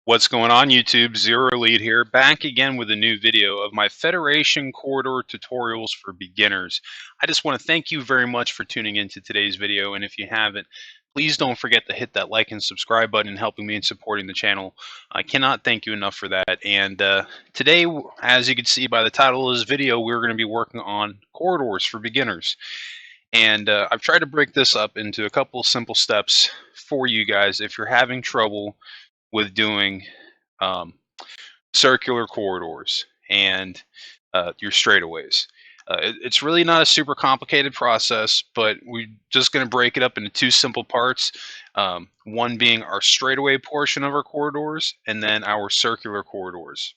What's going on, YouTube? Zero Lead here, back again with a new video of my Federation Corridor tutorials for beginners. I just want to thank you very much for tuning into today's video, and if you haven't, please don't forget to hit that like and subscribe button, helping me in supporting the channel. I cannot thank you enough for that. And today, as you can see by the title of this video, we're going to be working on corridors for beginners. And I've tried to break this up into a couple simple steps for you guys if you're having trouble with doing um, circular corridors and your straightaways. It's really not a super complicated process, but we're just going to break it up into two simple parts. One being our straightaway portion of our corridors, and then our circular corridors.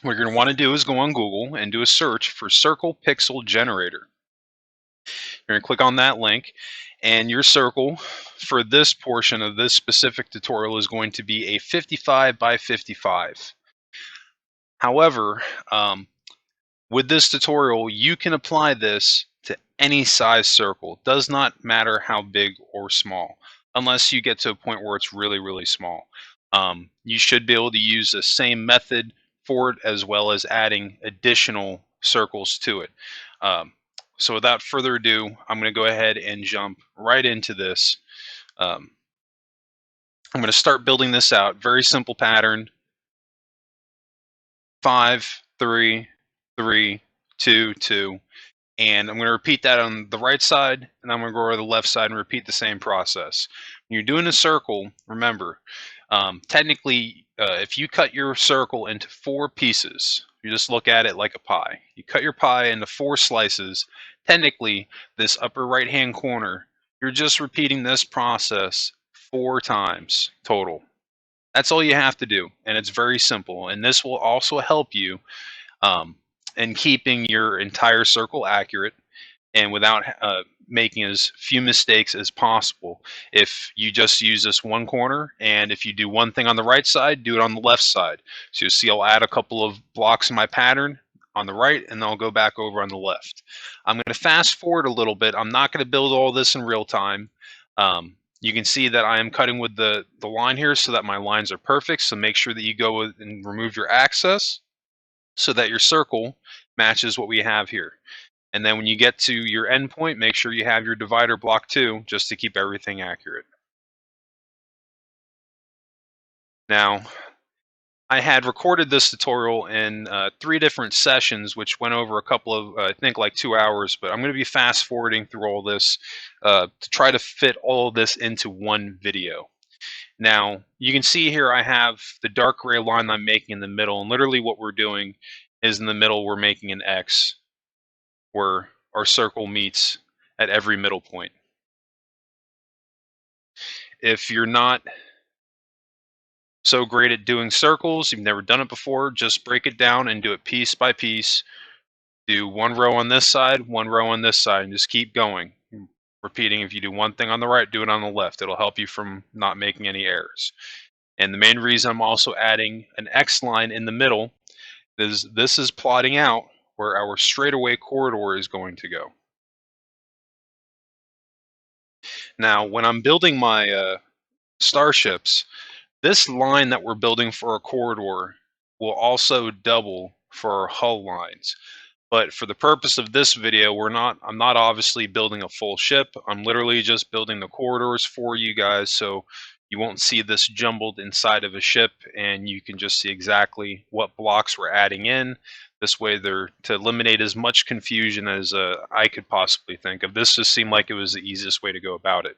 What you're going to want to do is go on Google and do a search for Circle Pixel Generator. You're going to click on that link, and your circle for this portion of this specific tutorial is going to be a 55 by 55. However, with this tutorial, you can apply this to any size circle. It does not matter how big or small, unless you get to a point where it's really, really small. You should be able to use the same method for it, as well as adding additional circles to it. So without further ado, I'm going to go ahead and jump right into this. I'm going to start building this out. Very simple pattern. 5, 3, 3, 2, 2. And I'm going to repeat that on the right side, and I'm going to go to the left side and repeat the same process. When you're doing a circle, remember, technically, if you cut your circle into 4 pieces, you just look at it like a pie. You cut your pie into 4 slices. Technically, this upper right-hand corner, you're just repeating this process 4 times total. That's all you have to do, and it's very simple. And this will also help you in keeping your entire circle accurate and without making as few mistakes as possible. If you just use this one corner, and if you do one thing on the right side, do it on the left side. So you'll see I'll add a couple of blocks in my pattern on the right, and then I'll go back over on the left. I'm going to fast forward a little bit. I'm not going to build all this in real time. You can see that I am cutting with the line here so that my lines are perfect. So make sure that you go and remove your access so that your circle matches what we have here. And then when you get to your endpoint, make sure you have your divider block too, just to keep everything accurate. Now, I had recorded this tutorial in 3 different sessions, which went over a couple of, I think like 2 hours, but I'm going to be fast forwarding through all this to try to fit all of this into one video. Now, you can see here I have the dark gray line I'm making in the middle, and literally what we're doing is in the middle we're making an X where our circle meets at every middle point. If you're not so great at doing circles, you've never done it before, just break it down and do it piece by piece. Do 1 row on this side, 1 row on this side, and just keep going. Repeating, if you do one thing on the right, do it on the left. It'll help you from not making any errors. And the main reason I'm also adding an X line in the middle is this is plotting out where our straightaway corridor is going to go. Now, when I'm building my starships, this line that we're building for a corridor will also double for our hull lines. But for the purpose of this video, I'm not obviously building a full ship. I'm literally just building the corridors for you guys, so you won't see this jumbled inside of a ship, and you can just see exactly what blocks we're adding in. This way, to eliminate as much confusion as I could possibly think of. This just seemed like it was the easiest way to go about it.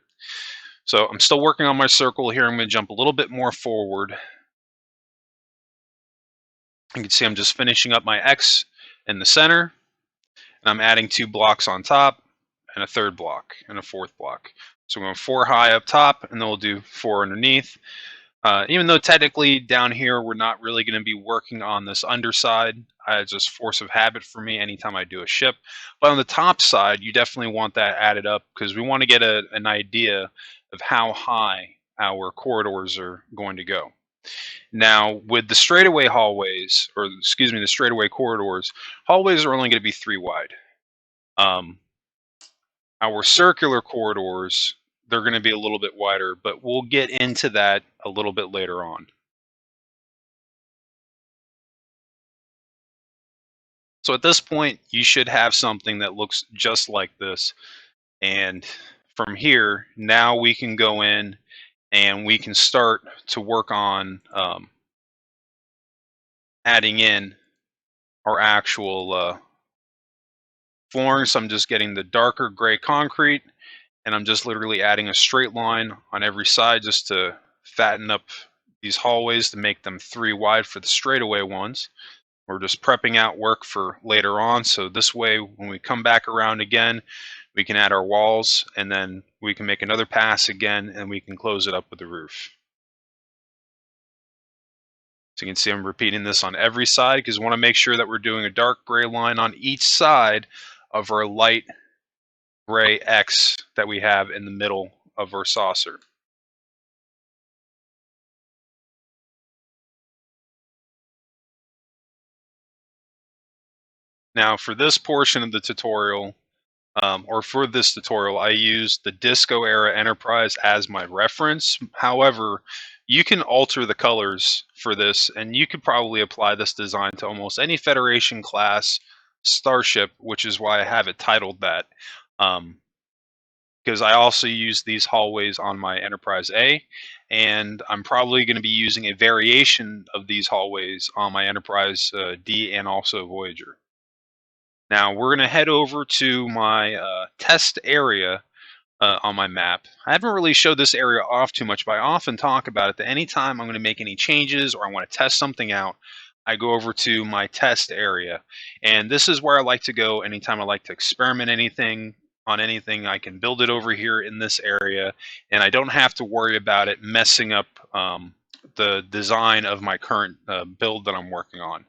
So I'm still working on my circle here. I'm going to jump a little bit more forward. You can see I'm just finishing up my X in the center, and I'm adding 2 blocks on top and a 3rd block and a 4th block. So we're going 4 high up top, and then we'll do 4 underneath. Even though technically down here we're not really going to be working on this underside, it's just force of habit for me anytime I do a ship. But on the top side, you definitely want that added up, because we want to get an idea of how high our corridors are going to go. Now, with the straightaway hallways, or excuse me, the straightaway corridors, hallways are only going to be 3 wide. Our circular corridors, they're going to be a little bit wider, but we'll get into that a little bit later on. So at this point, you should have something that looks just like this. And from here, now we can go in and we can start to work on adding in our actual flooring. So I'm just getting the darker gray concrete, and I'm just literally adding a straight line on every side just to fatten up these hallways to make them 3 wide for the straightaway ones. We're just prepping out work for later on, so this way when we come back around again, we can add our walls, and then we can make another pass again, and we can close it up with the roof. So you can see I'm repeating this on every side because we want to make sure that we're doing a dark gray line on each side of our light gray X that we have in the middle of our saucer. Now for this portion of the tutorial, for this tutorial, I used the Disco Era Enterprise as my reference. However, you can alter the colors for this, and you could probably apply this design to almost any Federation class starship, which is why I have it titled that. Because I also use these hallways on my Enterprise A, and I'm probably going to be using a variation of these hallways on my Enterprise D and also Voyager. Now we're going to head over to my test area on my map. I haven't really showed this area off too much, but I often talk about it that anytime I'm going to make any changes or I want to test something out, I go over to my test area. And this is where I like to go anytime I like to experiment on anything. I can build it over here in this area, and I don't have to worry about it messing up the design of my current build that I'm working on.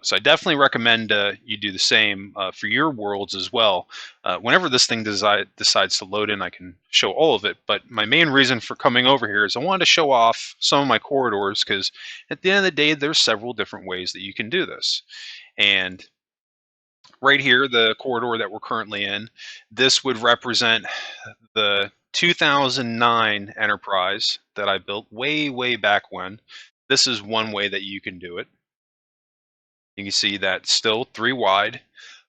So I definitely recommend you do the same for your worlds as well. Whenever this thing decides to load in, I can show all of it. But my main reason for coming over here is I wanted to show off some of my corridors because at the end of the day, there's several different ways that you can do this. And right here, the corridor that we're currently in, this would represent the 2009 Enterprise that I built way, way back when. This is one way that you can do it. You can see that still 3 wide,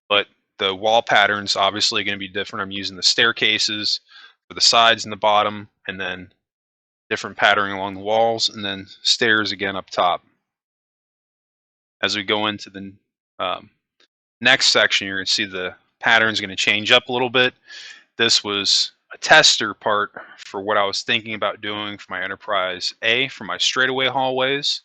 but the wall pattern's obviously going to be different. I'm using the staircases for the sides and the bottom, and then different patterning along the walls, and then stairs again up top. As we go into the next section, you're going to see the pattern's going to change up a little bit. This was a tester part for what I was thinking about doing for my Enterprise A for my straightaway hallways.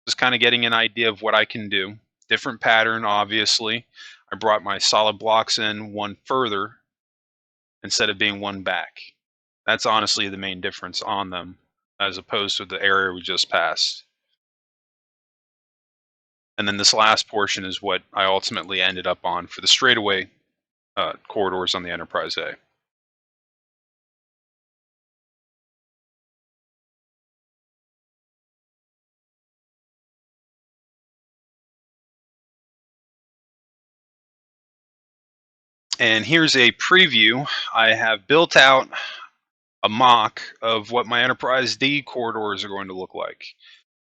Just kind of getting an idea of what I can do. Different pattern, obviously. I brought my solid blocks in one further instead of being one back. That's honestly the main difference on them as opposed to the area we just passed. And then this last portion is what I ultimately ended up on for the straightaway corridors on the Enterprise A. And here's a preview. I have built out a mock of what my Enterprise D corridors are going to look like.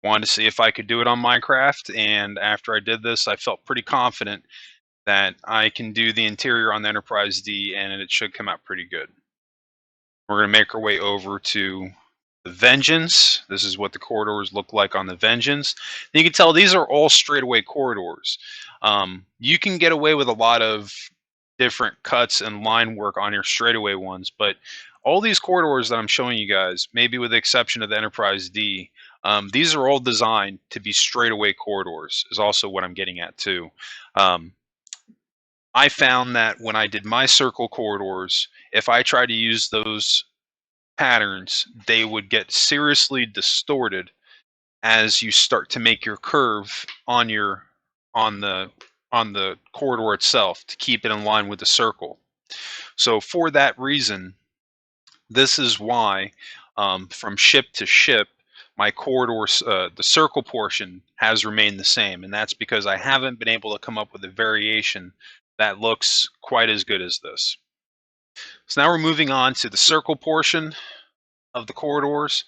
Wanted to see if I could do it on Minecraft, and after I did this, I felt pretty confident that I can do the interior on the Enterprise D, and it should come out pretty good. We're going to make our way over to the Vengeance. This is what the corridors look like on the Vengeance. And you can tell these are all straightaway corridors. You can get away with a lot of different cuts and line work on your straightaway ones, but all these corridors that I'm showing you guys, maybe with the exception of the Enterprise D, these are all designed to be straightaway corridors, is also what I'm getting at too. I found that when I did my circle corridors, if I tried to use those patterns, they would get seriously distorted as you start to make your curve on the corridor itself to keep it in line with the circle. So for that reason, this is why from ship to ship, my corridors, the circle portion has remained the same, and that's because I haven't been able to come up with a variation that looks quite as good as this. So now we're moving on to the circle portion of the corridors,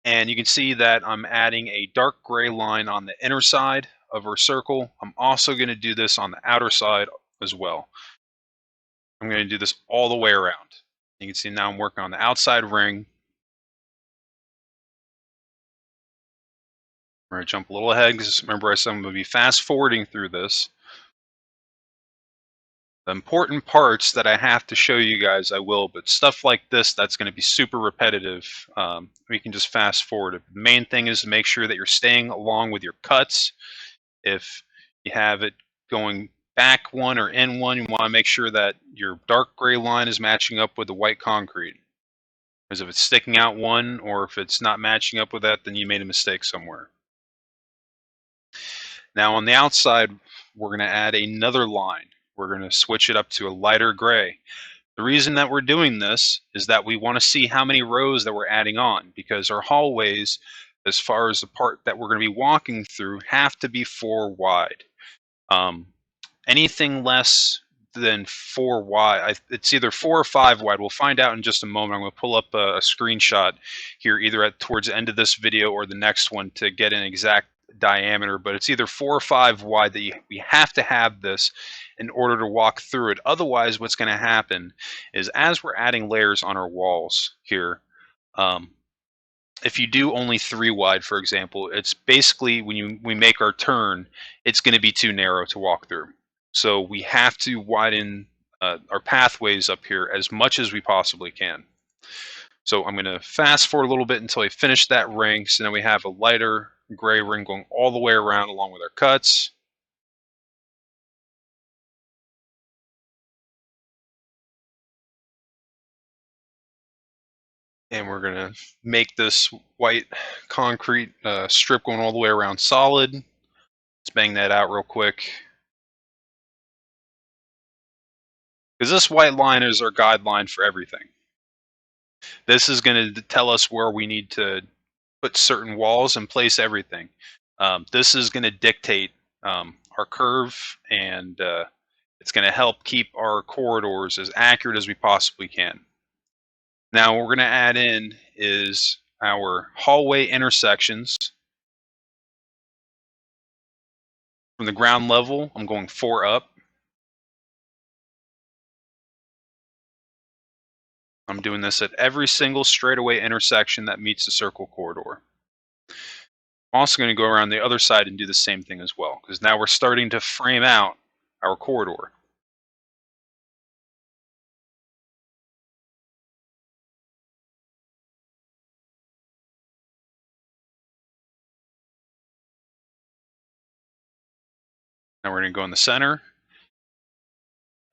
and you can see that I'm adding a dark gray line on the inner side of our circle, I'm also going to do this on the outer side as well. I'm going to do this all the way around. You can see now I'm working on the outside ring. I'm going to jump a little ahead because remember I said I'm going to be fast forwarding through this. The important parts that I have to show you guys, I will, but stuff like this that's going to be super repetitive, we can just fast forward it. The main thing is to make sure that you're staying along with your cuts. If you have it going back one or in one, you want to make sure that your dark gray line is matching up with the white concrete. Because if it's sticking out one, or if it's not matching up with that, then you made a mistake somewhere. Now on the outside, we're going to add another line. We're going to switch it up to a lighter gray. The reason that we're doing this is that we want to see how many rows that we're adding on, because our hallways, as far as the part that we're going to be walking through, have to be 4 wide. Anything less than 4 wide, it's either 4 or 5 wide. We'll find out in just a moment. I'm going to pull up a screenshot here, either towards the end of this video or the next one, to get an exact diameter, but it's either 4 or 5 wide that we have to have this in order to walk through it. Otherwise, what's going to happen is, as we're adding layers on our walls here, if you do only 3 wide, for example, it's basically when we make our turn, it's going to be too narrow to walk through. So we have to widen our pathways up here as much as we possibly can. So I'm going to fast forward a little bit until I finish that ring. So now we have a lighter gray ring going all the way around along with our cuts. And we're going to make this white concrete strip going all the way around solid. Let's bang that out real quick. Because this white line is our guideline for everything. This is going to tell us where we need to put certain walls and place everything. This is going to dictate our curve, and it's going to help keep our corridors as accurate as we possibly can. Now what we're going to add in is our hallway intersections. From the ground level, I'm going 4 up. I'm doing this at every single straightaway intersection that meets the circle corridor. I'm also going to go around the other side and do the same thing as well, because now we're starting to frame out our corridor. Now we're going to go in the center.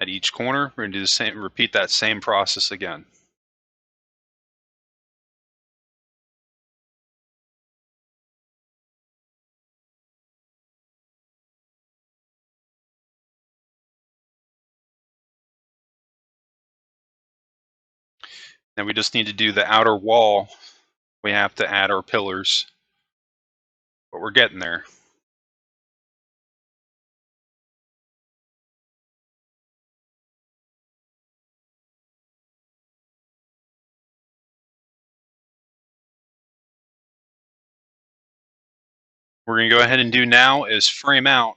At each corner, we're going to do the same, repeat that same process again. Now we just need to do the outer wall. We have to add our pillars, but we're getting there. What we're going to go ahead and do now is frame out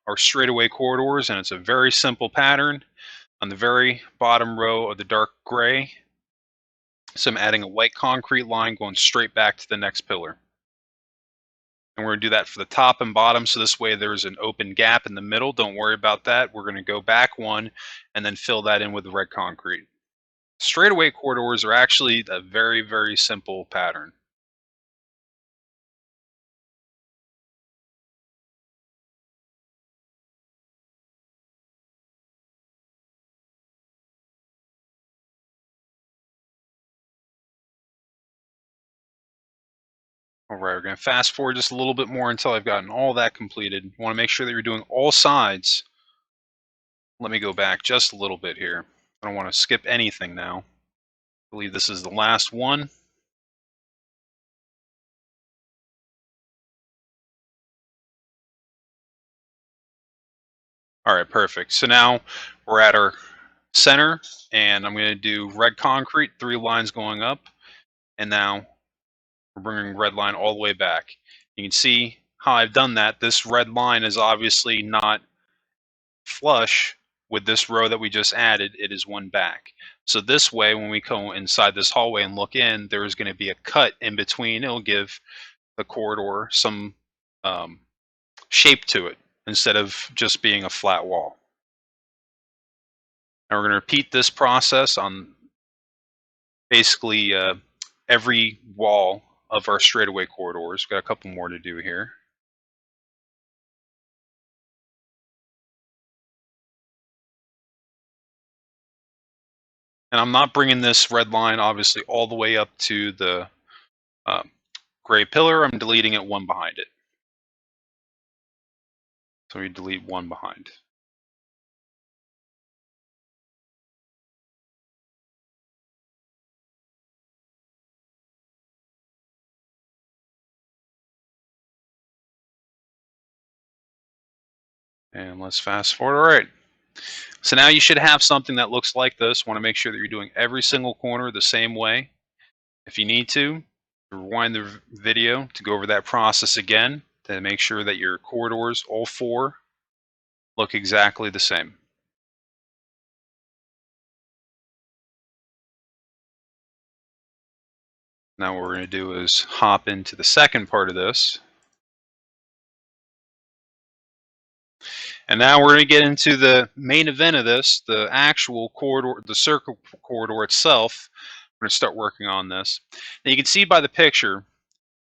our straightaway corridors, and it's a very simple pattern. On the very bottom row of the dark gray, so I'm adding a white concrete line going straight back to the next pillar. And we're going to do that for the top and bottom, so this way there's an open gap in the middle. Don't worry about that. We're going to go back one and then fill that in with the red concrete. Straightaway corridors are actually a very, very simple pattern. All right, we're going to fast forward just a little bit more until I've gotten all that completed. You want to make sure that you're doing all sides. Let me go back just a little bit here. I don't want to skip anything now. I believe this is the last one. All right, perfect. So now we're at our center, and I'm going to do red concrete, 3 lines going up, and now we're bringing red line all the way back. You can see how I've done that, this red line is obviously not flush with this row that we just added. It is one back. So this way, when we go inside this hallway and look in, there is going to be a cut in between. It'll give the corridor some shape to it instead of just being a flat wall. And we're going to repeat this process on basically every wall of our straightaway corridors. Got a couple more to do here. And I'm not bringing this red line obviously all the way up to the gray pillar. I'm deleting it one behind it. So we delete one behind. And let's fast forward. All right. So now you should have something that looks like this. Want to make sure that you're doing every single corner the same way. If you need to, rewind the video to go over that process again to make sure that your corridors, all four, look exactly the same. Now what we're going to do is hop into the second part of this. And now we're going to get into the main event of this, the actual corridor, the circle corridor itself. We're going to start working on this. Now you can see by the picture,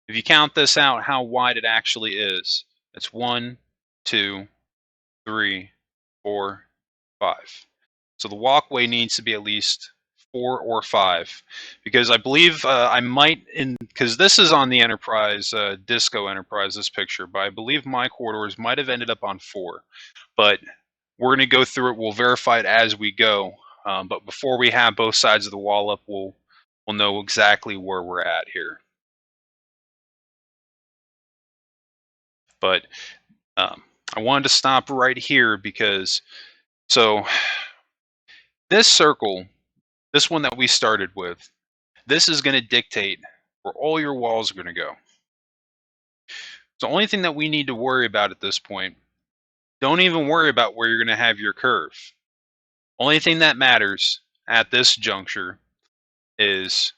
if you count this out, how wide it actually is. It's 1, 2, 3, 4, 5. So the walkway needs to be at least 4 or 5, because I believe I might, because this is on the Enterprise, Disco Enterprise, this picture, but I believe my corridors might have ended up on 4. But we're going to go through it. We'll verify it as we go. But before we have both sides of the wall up, we'll know exactly where we're at here. But I wanted to stop right here because, so this circle, this one that we started with, this is going to dictate where all your walls are going to go. So the only thing that we need to worry about at this point, don't even worry about where you're going to have your curve. Only thing that matters at this juncture is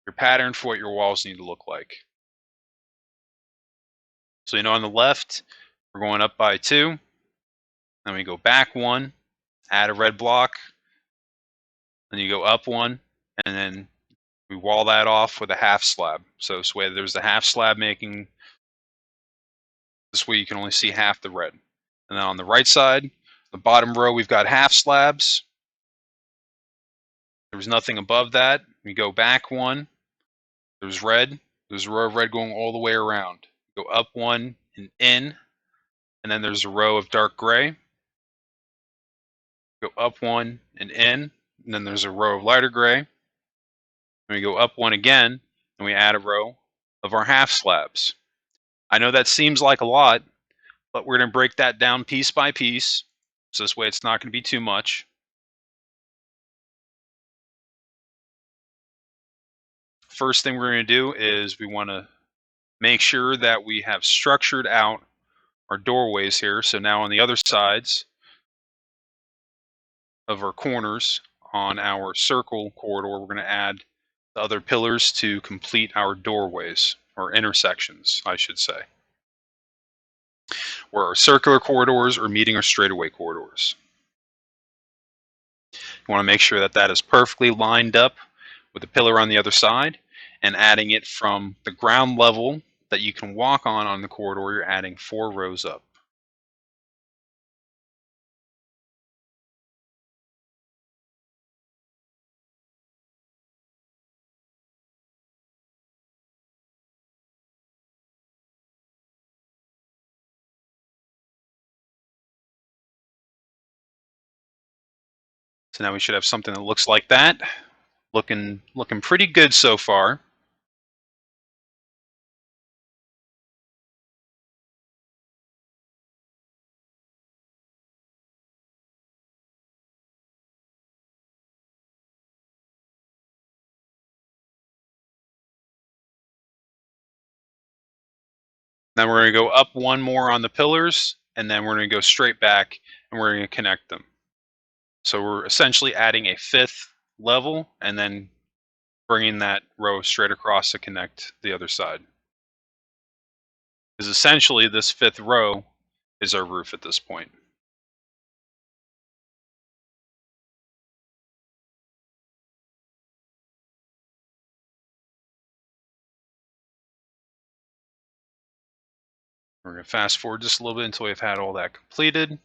your pattern for what your walls need to look like. So on the left, we're going up by 2, then we go back 1, add a red block, then you go up 1, and then we wall that off with a half slab. So this way there's the half slab making, this way you can only see half the red. And then on the right side, the bottom row, we've got half slabs. There's nothing above that. We go back 1, there's red, there's a row of red going all the way around. Go up 1 and in, and then there's a row of dark gray. Go up 1 and in, and then there's a row of lighter gray. And we go up 1 again, and we add a row of our half slabs. I know that seems like a lot, but we're going to break that down piece by piece, so this way it's not going to be too much. First thing we're going to do is we want to make sure that we have structured out our doorways here. So now on the other sides of our corners on our circle corridor, we're going to add the other pillars to complete our doorways, or intersections, I should say, where our circular corridors are meeting our straightaway corridors. You want to make sure that that is perfectly lined up with the pillar on the other side, and adding it from the ground level that you can walk on the corridor, you're adding 4 rows up. So now we should have something that looks like that. Looking pretty good so far. Then we're going to go up one more on the pillars, and then we're going to go straight back and we're going to connect them. So we're essentially adding a 5th level and then bringing that row straight across to connect the other side. Because essentially this 5th row is our roof at this point. We're going to fast forward just a little bit until we've had all that completed.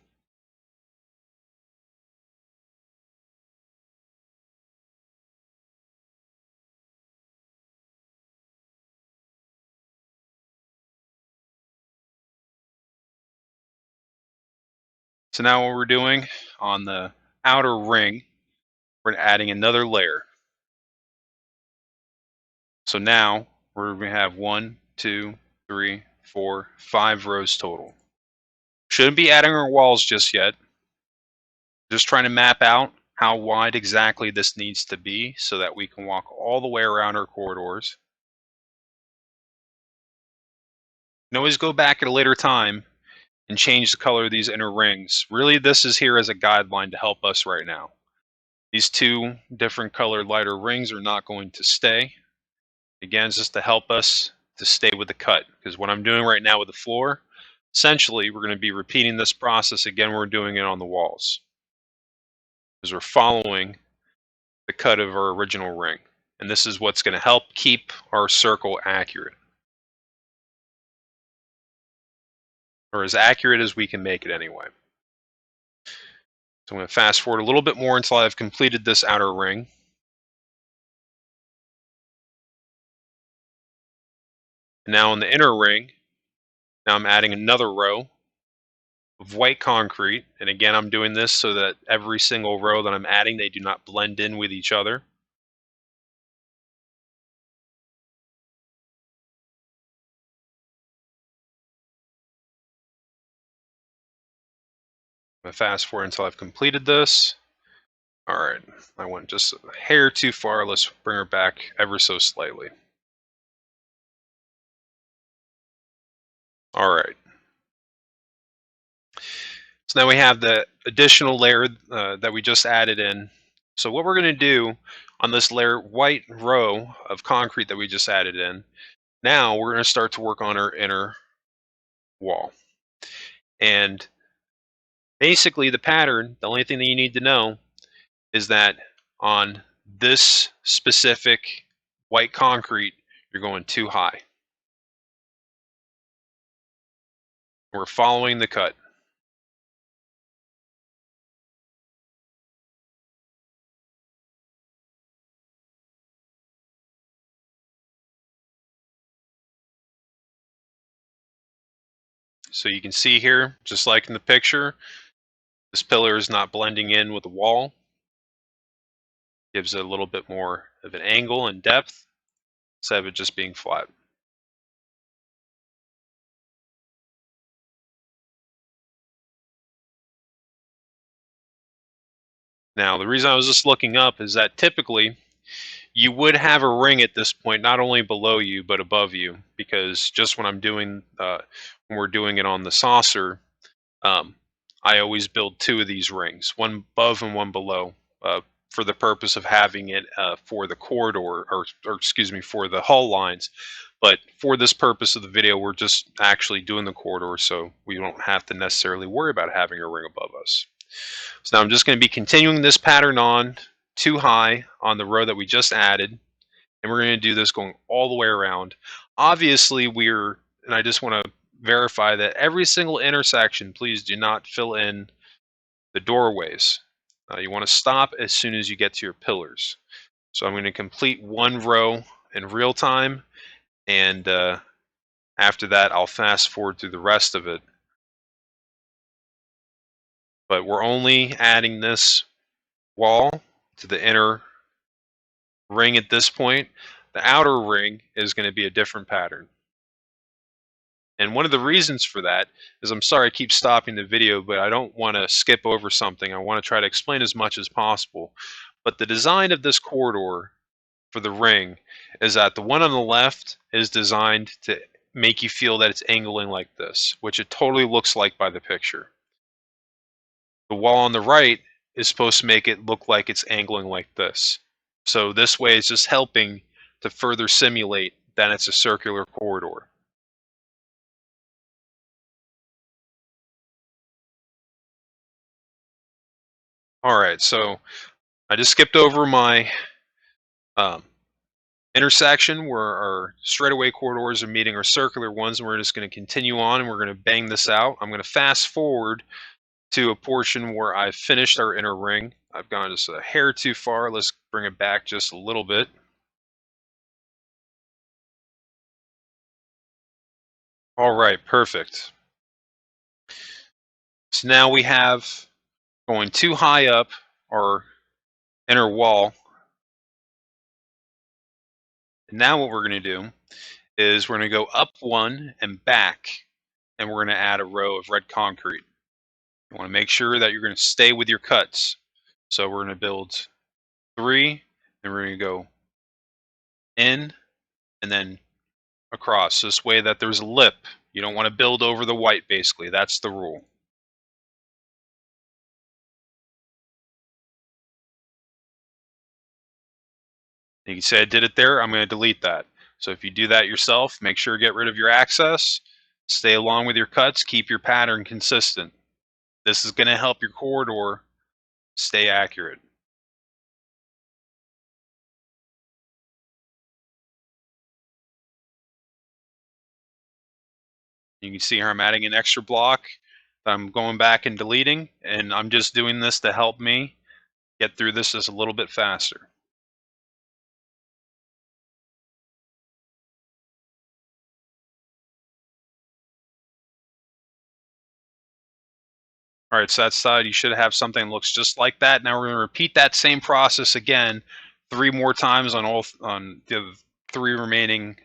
So now what we're doing on the outer ring, we're adding another layer. So now we're going to have 1, 2, 3, 4, 5 rows total. Shouldn't be adding our walls just yet. Just trying to map out how wide exactly this needs to be so that we can walk all the way around our corridors. You can always go back at a later time and change the color of these inner rings. Really, this is here as a guideline to help us right now. These 2 different colored lighter rings are not going to stay. Again, it's just to help us to stay with the cut, because what I'm doing right now with the floor, essentially we're going to be repeating this process again. We're doing it on the walls because we're following the cut of our original ring, and this is what's going to help keep our circle accurate, or as accurate as we can make it anyway. So I'm going to fast forward a little bit more until I've completed this outer ring. And now in the inner ring, now I'm adding another row of white concrete. And again, I'm doing this so that every single row that I'm adding, they do not blend in with each other. I'm going to fast forward until I've completed this. All right, I went just a hair too far. Let's bring her back ever so slightly. All right. So now we have the additional layer that we just added in. So what we're going to do on this layer white row of concrete that we just added in, now we're going to start to work on our inner wall. And basically the pattern, the only thing that you need to know is that on this specific white concrete, you're going too high. We're following the cut. So you can see here, just like in the picture, this pillar is not blending in with the wall. Gives it a little bit more of an angle and depth instead of it just being flat. Now, the reason I was just looking up is that typically you would have a ring at this point, not only below you, but above you, because just when I'm doing, when we're doing it on the saucer, I always build 2 of these rings, one above and one below, for the purpose of having it for the corridor, or excuse me, for the hull lines. But for this purpose of the video, we're just actually doing the corridor, so we don't have to necessarily worry about having a ring above us. So now I'm just going to be continuing this pattern on too high on the row that we just added, and we're going to do this going all the way around. Obviously, and I just want to verify that every single intersection, please do not fill in the doorways. You want to stop as soon as you get to your pillars. So I'm going to complete one row in real time, and after that I'll fast forward through the rest of it. But we're only adding this wall to the inner ring at this point. The outer ring is going to be a different pattern. And one of the reasons for that is, I'm sorry I keep stopping the video, but I don't want to skip over something. I want to try to explain as much as possible. But the design of this corridor for the ring is that the one on the left is designed to make you feel that it's angling like this, which it totally looks like by the picture. The wall on the right is supposed to make it look like it's angling like this. So this way it's just helping to further simulate that it's a circular corridor. All right, so I just skipped over my um, intersection where our straightaway corridors are meeting our circular ones, and we're just going to continue on and we're going to bang this out. I'm going to fast forward to a portion where I've finished our inner ring. I've gone just a hair too far. Let's bring it back just a little bit. All right, perfect. So now we have going too high up our inner wall. And now what we're going to do is we're going to go up one and back, and we're going to add a row of red concrete. You want to make sure that you're going to stay with your cuts. So we're going to build 3, and we're going to go in and then across. This way that there's a lip. You don't want to build over the white, basically. That's the rule. You can say I did it there. I'm going to delete that. So if you do that yourself, make sure to get rid of your access. Stay along with your cuts. Keep your pattern consistent. This is going to help your corridor stay accurate. You can see here I'm adding an extra block. I'm going back and deleting, and I'm just doing this to help me get through this just a little bit faster. All right, so that side, you should have something that looks just like that. Now we're going to repeat that same process again 3 more times on the 3 remaining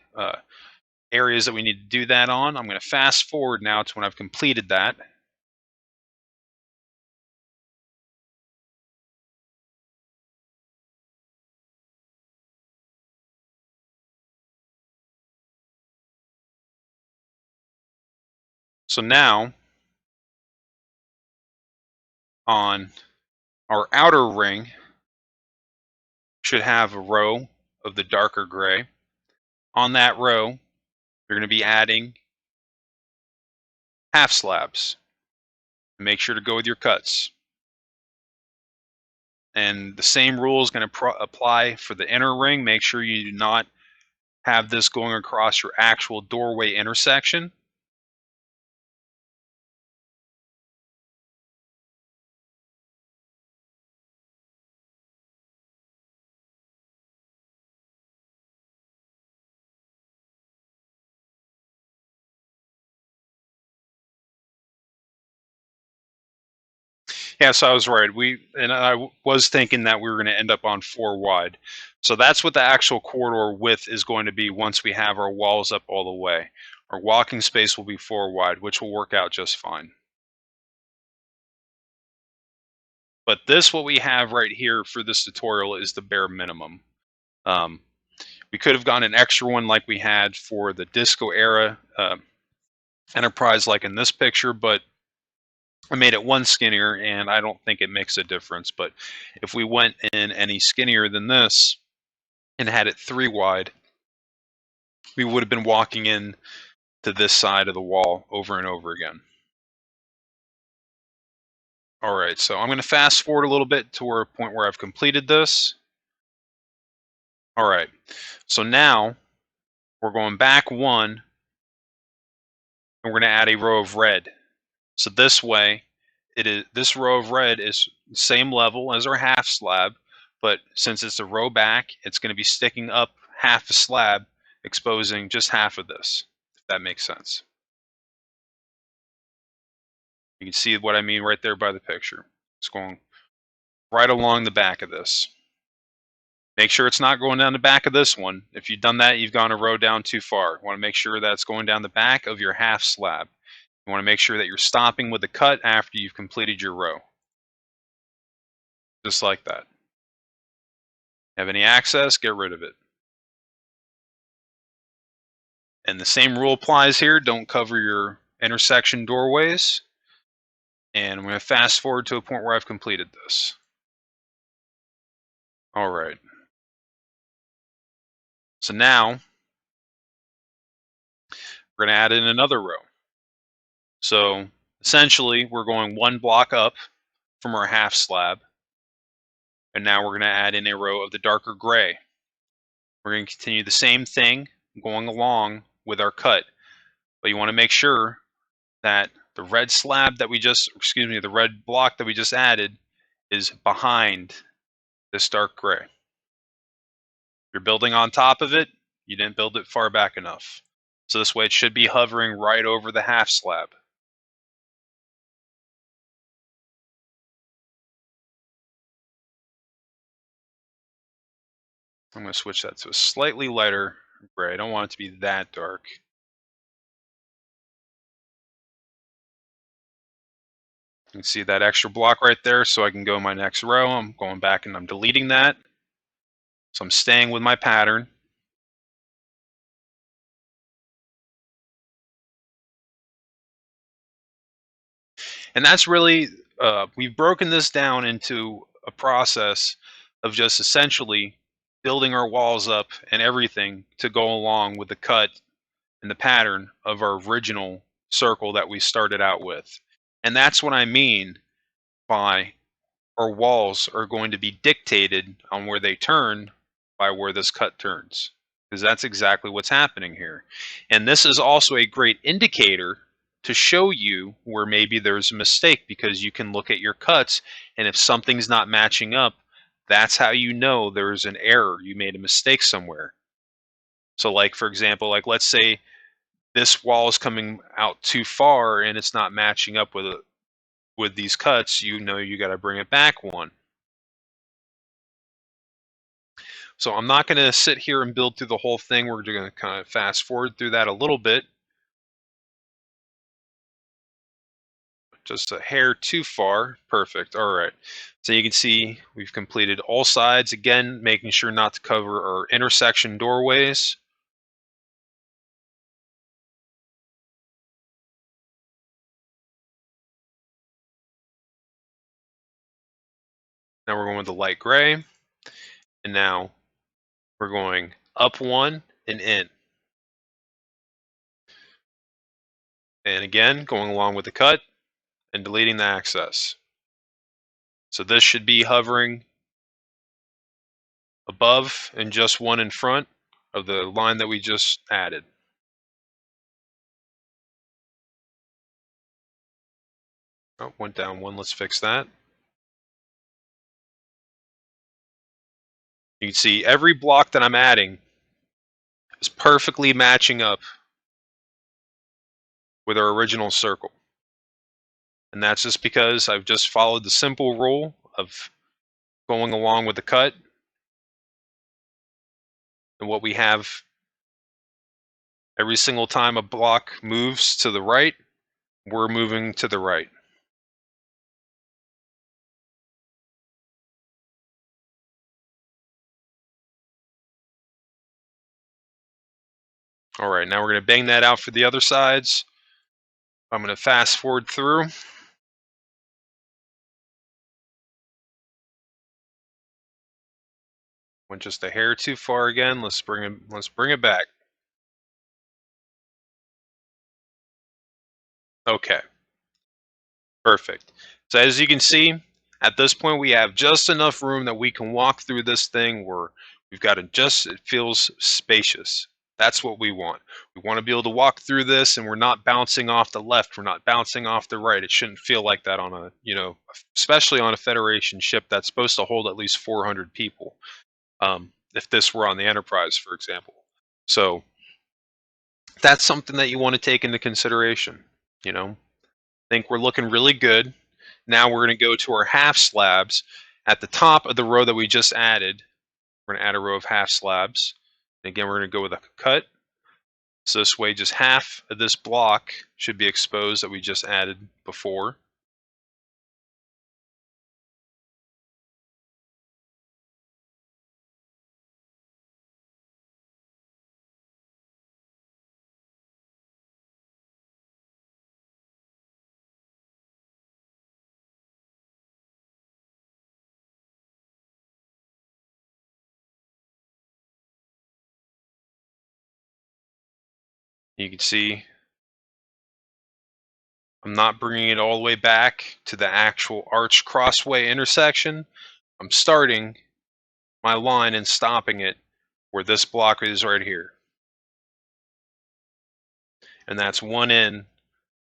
areas that we need to do that on. I'm going to fast forward now to when I've completed that. So now on our outer ring should have a row of the darker gray. On that row, you're going to be adding half slabs. Make sure to go with your cuts. And the same rule is going to apply for the inner ring. Make sure you do not have this going across your actual doorway intersection. Yeah, so I was right. I was thinking that we were going to end up on 4 wide. So that's what the actual corridor width is going to be once we have our walls up all the way. Our walking space will be 4 wide, which will work out just fine. But this, what we have right here for this tutorial, is the bare minimum. We could have gone an extra one like we had for the Disco era Enterprise, like in this picture, but I made it 1 skinnier, and I don't think it makes a difference. But if we went in any skinnier than this and had it 3 wide, we would have been walking in to this side of the wall over and over again. All right, so I'm going to fast forward a little bit to a point where I've completed this. All right, so now we're going back 1, and we're going to add a row of red. So this way, this row of red is the same level as our half slab, but since it's a row back, it's going to be sticking up half a slab, exposing just half of this, if that makes sense. You can see what I mean right there by the picture. It's going right along the back of this. Make sure it's not going down the back of this one. If you've done that, you've gone a row down too far. You want to make sure that it's going down the back of your half slab. You want to make sure that you're stopping with the cut after you've completed your row. Just like that. Have any access, get rid of it. And the same rule applies here. Don't cover your intersection doorways. And I'm going to fast forward to a point where I've completed this. All right. So now we're going to add in another row. So essentially, we're going one block up from our half slab. And now we're going to add in a row of the darker gray. We're going to continue the same thing going along with our cut. But you want to make sure that the red slab that we just, the red block that we just added is behind this dark gray. You're building on top of it, you didn't build it far back enough. So this way it should be hovering right over the half slab. I'm going to switch that to a slightly lighter gray. I don't want it to be that dark. You can see that extra block right there, so I can go my next row. I'm going back and I'm deleting that. So I'm staying with my pattern. And that's really, we've broken this down into a process of just essentially building our walls up and everything to go along with the cut and the pattern of our original circle that we started out with. And that's what I mean by our walls are going to be dictated on where they turn by where this cut turns, because that's exactly what's happening here. And this is also a great indicator to show you where maybe there's a mistake, because you can look at your cuts, and if something's not matching up, that's how you know there's an error. You made a mistake somewhere. So like, for example, like let's say this wall is coming out too far and it's not matching up with these cuts, you know you got to bring it back one. So I'm not going to sit here and build through the whole thing. We're going to kind of fast forward through that a little bit. Just a hair too far. Perfect. All right. So you can see we've completed all sides. Again, making sure not to cover our intersection doorways. Now we're going with the light gray. And now we're going up one and in. And again, going along with the cut and deleting the access. So this should be hovering above and just one in front of the line that we just added. Oh, went down one. Let's fix that. You can see every block that I'm adding is perfectly matching up with our original circle. And that's just because I've just followed the simple rule of going along with the cut. And what we have every single time a block moves to the right, we're moving to the right. All right, now we're going to bang that out for the other sides. I'm going to fast forward through. Went just a hair too far again. Let's bring it back. Okay. Perfect. So as you can see, at this point we have just enough room that we can walk through this thing where we've got it feels spacious. That's what we want. We want to be able to walk through this and we're not bouncing off the left, we're not bouncing off the right. It shouldn't feel like that on a, especially on a Federation ship that's supposed to hold at least 400 people. If this were on the Enterprise, for example. So that's something that you want to take into consideration, think we're looking really good. Now we're going to go to our half slabs. At the top of the row that we just added, we're going to add a row of half slabs. And again, we're going to go with a cut. So this way, just half of this block should be exposed that we just added before. You can see I'm not bringing it all the way back to the actual arch crossway intersection. I'm starting my line and stopping it where this block is right here. And that's one in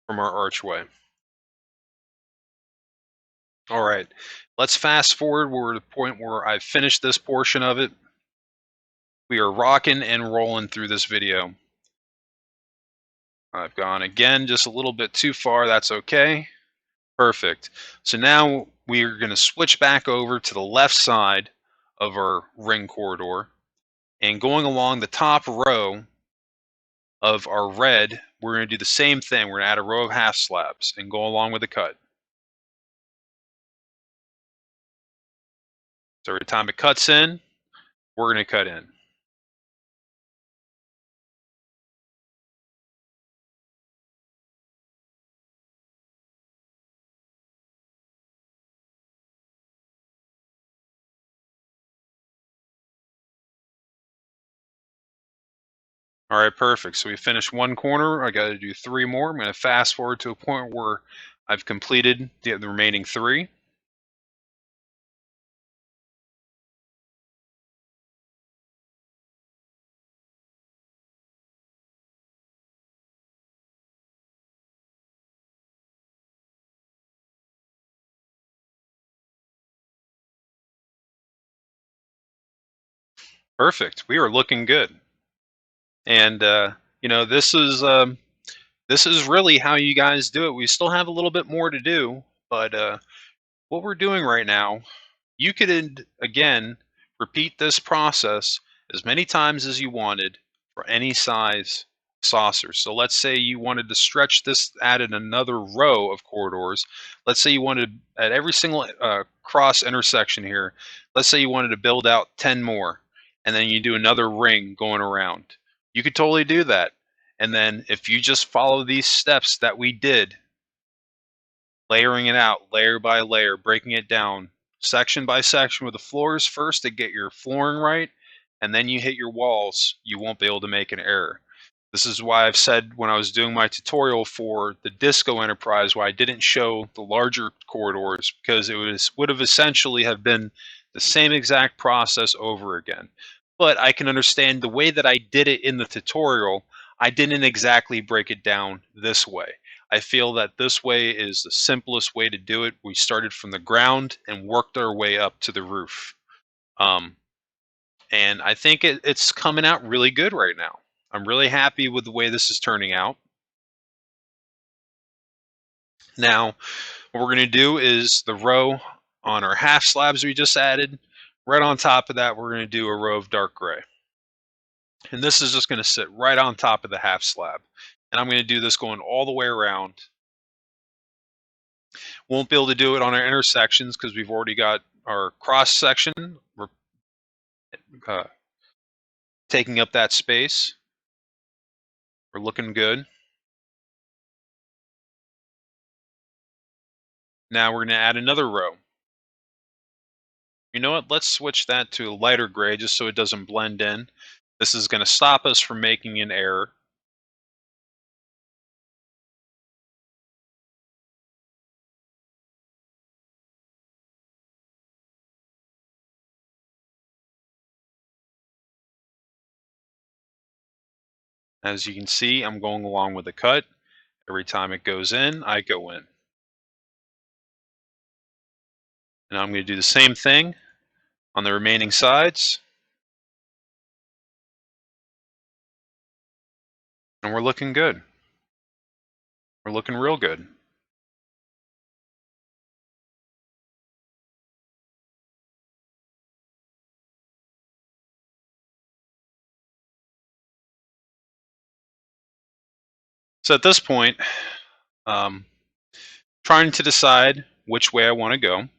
from our archway. All right, let's fast forward. We're at the point where I've finished this portion of it. We are rocking and rolling through this video. I've gone again just a little bit too far. That's okay. Perfect. So now we're going to switch back over to the left side of our ring corridor. And going along the top row of our red, we're going to do the same thing. We're going to add a row of half slabs and go along with the cut. So every time it cuts in, we're going to cut in. All right, perfect. So we finished one corner. I got to do 3 more. I'm going to fast forward to a point where I've completed the remaining 3. Perfect. We are looking good. And this is really how you guys do it. We still have a little bit more to do, but what we're doing right now, you could again repeat this process as many times as you wanted for any size saucer. So let's say you wanted to stretch this, added another row of corridors. Let's say you wanted at every single cross intersection here, let's say you wanted to build out 10 more, and then you do another ring going around. You could totally do that. And then if you just follow these steps that we did, layering it out layer by layer, breaking it down section by section with the floors first to get your flooring right, and then you hit your walls, you won't be able to make an error. This is why I've said when I was doing my tutorial for the Disco Enterprise why I didn't show the larger corridors, because it would have essentially have been the same exact process over again. But I can understand the way that I did it in the tutorial, I didn't exactly break it down this way. I feel that this way is the simplest way to do it. We started from the ground and worked our way up to the roof. And I think it's coming out really good right now. I'm really happy with the way this is turning out. Now, what we're going to do is the row on our half slabs we just added, right on top of that, we're going to do a row of dark gray. And this is just going to sit right on top of the half slab. And I'm going to do this going all the way around. Won't be able to do it on our intersections because we've already got our cross section. We're taking up that space. We're looking good. Now we're going to add another row. You know what? Let's switch that to a lighter gray just so it doesn't blend in. This is going to stop us from making an error. As you can see, I'm going along with the cut. Every time it goes in, I go in. And I'm going to do the same thing on the remaining sides. And we're looking good. We're looking real good. So at this point, trying to decide which way I want to go,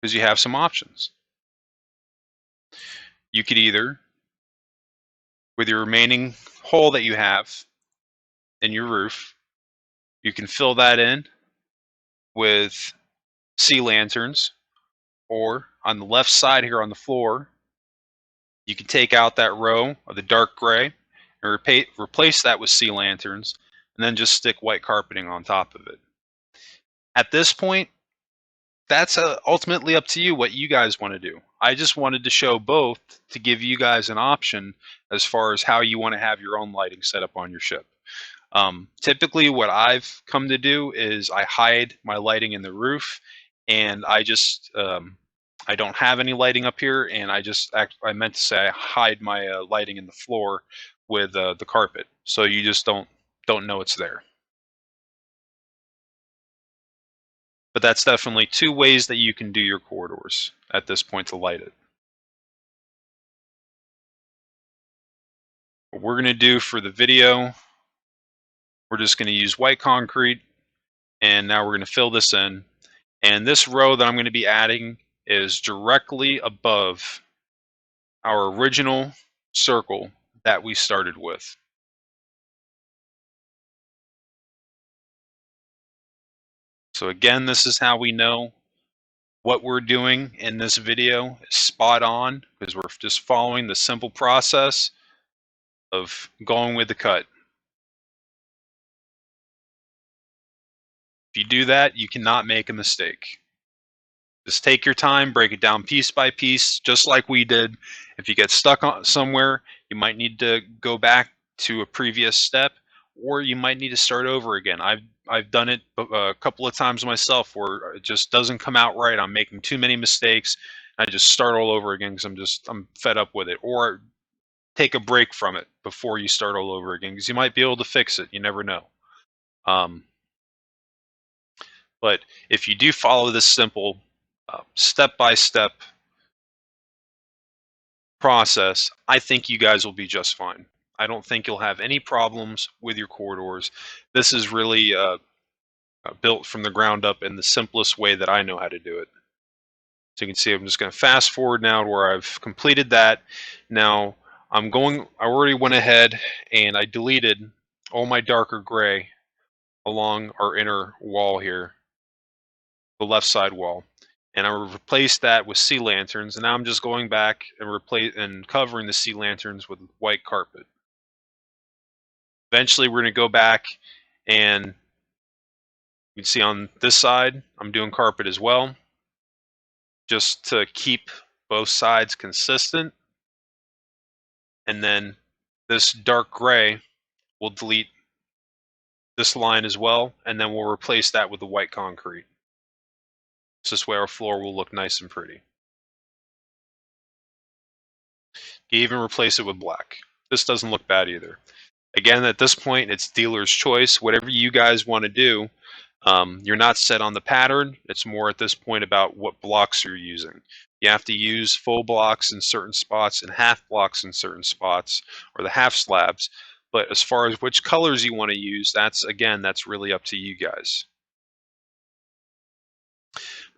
because you have some options. You could either, with your remaining hole that you have in your roof, you can fill that in with sea lanterns, or on the left side here on the floor, you can take out that row of the dark gray and replace that with sea lanterns, and then just stick white carpeting on top of it. At this point, that's ultimately up to you what you guys want to do. I just wanted to show both to give you guys an option as far as how you want to have your own lighting set up on your ship. Typically, what I've come to do is I hide my lighting in the roof, and I don't have any lighting up here, and I meant to say I hide my lighting in the floor with the carpet, so you just don't know it's there. But that's definitely two ways that you can do your corridors at this point to light it. What we're going to do for the video, we're just going to use white concrete, and now we're going to fill this in. And this row that I'm going to be adding is directly above our original circle that we started with. So again, this is how we know what we're doing in this video is spot on, because we're just following the simple process of going with the cut. If you do that, you cannot make a mistake. Just take your time, break it down piece by piece, just like we did. If you get stuck on somewhere, you might need to go back to a previous step, or you might need to start over again. I've done it a couple of times myself where it just doesn't come out right. I'm making too many mistakes. I just start all over again because I'm fed up with it. Or take a break from it before you start all over again, because you might be able to fix it. You never know. But if you do follow this simple step-by-step process, I think you guys will be just fine. I don't think you'll have any problems with your corridors. This is really built from the ground up in the simplest way that I know how to do it. So you can see I'm just going to fast forward now to where I've completed that. Now I already went ahead and I deleted all my darker gray along our inner wall here, the left side wall. And I replaced that with sea lanterns, and now I'm just going back and covering the sea lanterns with white carpet. Eventually we're going to go back, and you can see on this side I'm doing carpet as well, just to keep both sides consistent. And then this dark gray will delete this line as well, and then we'll replace that with the white concrete. So this way our floor will look nice and pretty. You even replace it with black. This doesn't look bad either. Again, at this point, it's dealer's choice. Whatever you guys want to do, you're not set on the pattern. It's more at this point about what blocks you're using. You have to use full blocks in certain spots and half blocks in certain spots, or the half slabs. But as far as which colors you want to use, that's really up to you guys.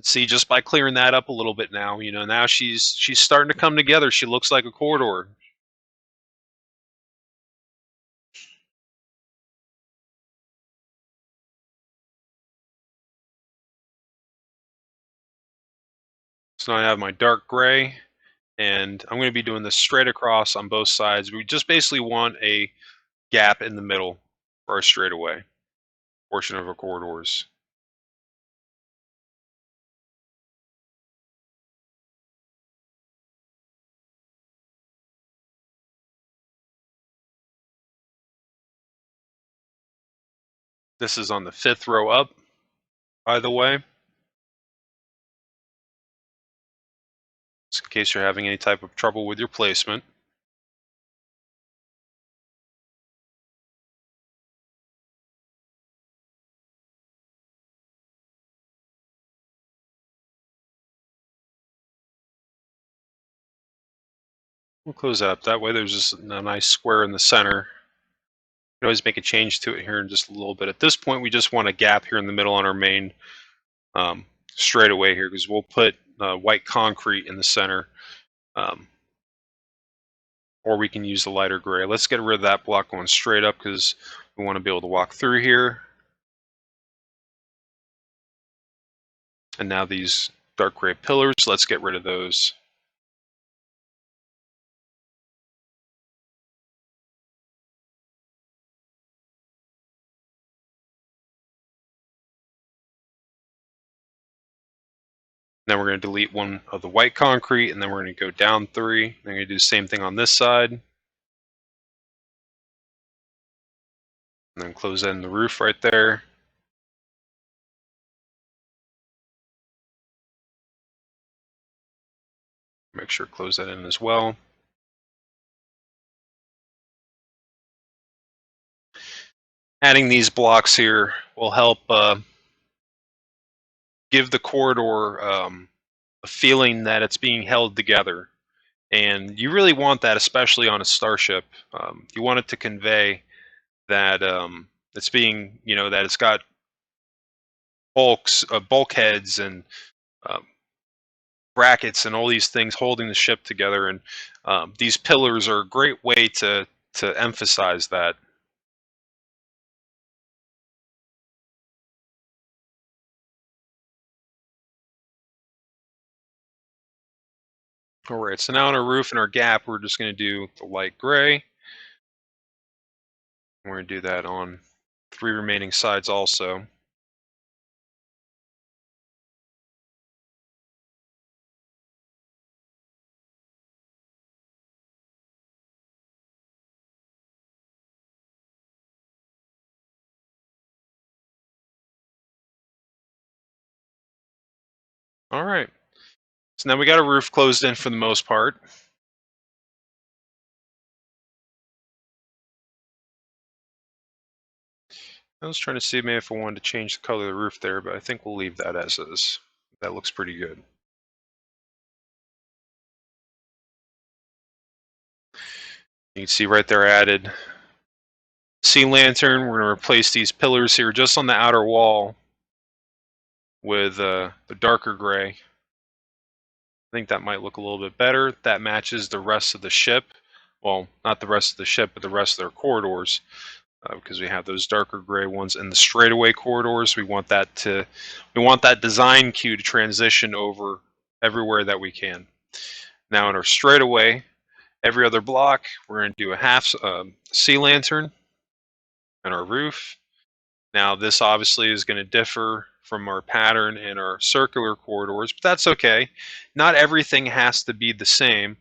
See, just by clearing that up a little bit now, now she's starting to come together. She looks like a corridor. So now I have my dark gray, and I'm going to be doing this straight across on both sides. We just basically want a gap in the middle for our straightaway portion of our corridors. This is on the 5th row up, by the way, just in case you're having any type of trouble with your placement. We'll close that up. That way there's just a nice square in the center. You can always make a change to it here in just a little bit. At this point, we just want a gap here in the middle on our main straightaway here, because we'll put white concrete in the center. Or we can use the lighter gray. Let's get rid of that block going straight up, because we want to be able to walk through here. And now these dark gray pillars, let's get rid of those. Then we're going to delete one of the white concrete, and then we're going to go down 3. Then we're going to do the same thing on this side. And then close in the roof right there. Make sure to close that in as well. Adding these blocks here will help give the corridor a feeling that it's being held together. And you really want that, especially on a starship. You want it to convey that it's being, that it's got bulkheads and brackets and all these things holding the ship together. And these pillars are a great way to emphasize that. All right, so now on our roof and our gap, we're just going to do the light gray. We're going to do that on 3 remaining sides also. All right, so now we got a roof closed in for the most part. I was trying to see maybe if I wanted to change the color of the roof there, but I think we'll leave that as is. That looks pretty good. You can see right there I added sea lantern. We're going to replace these pillars here just on the outer wall with the darker gray. I think that might look a little bit better. That matches the rest of the ship. Well, not the rest of the ship, but the rest of their corridors. Because we have those darker gray ones in the straightaway corridors. We want that design cue to transition over everywhere that we can. Now in our straightaway, every other block, we're going to do a half sea lantern on our roof. Now this obviously is going to differ from our pattern in our circular corridors, but that's okay. Not everything has to be the same,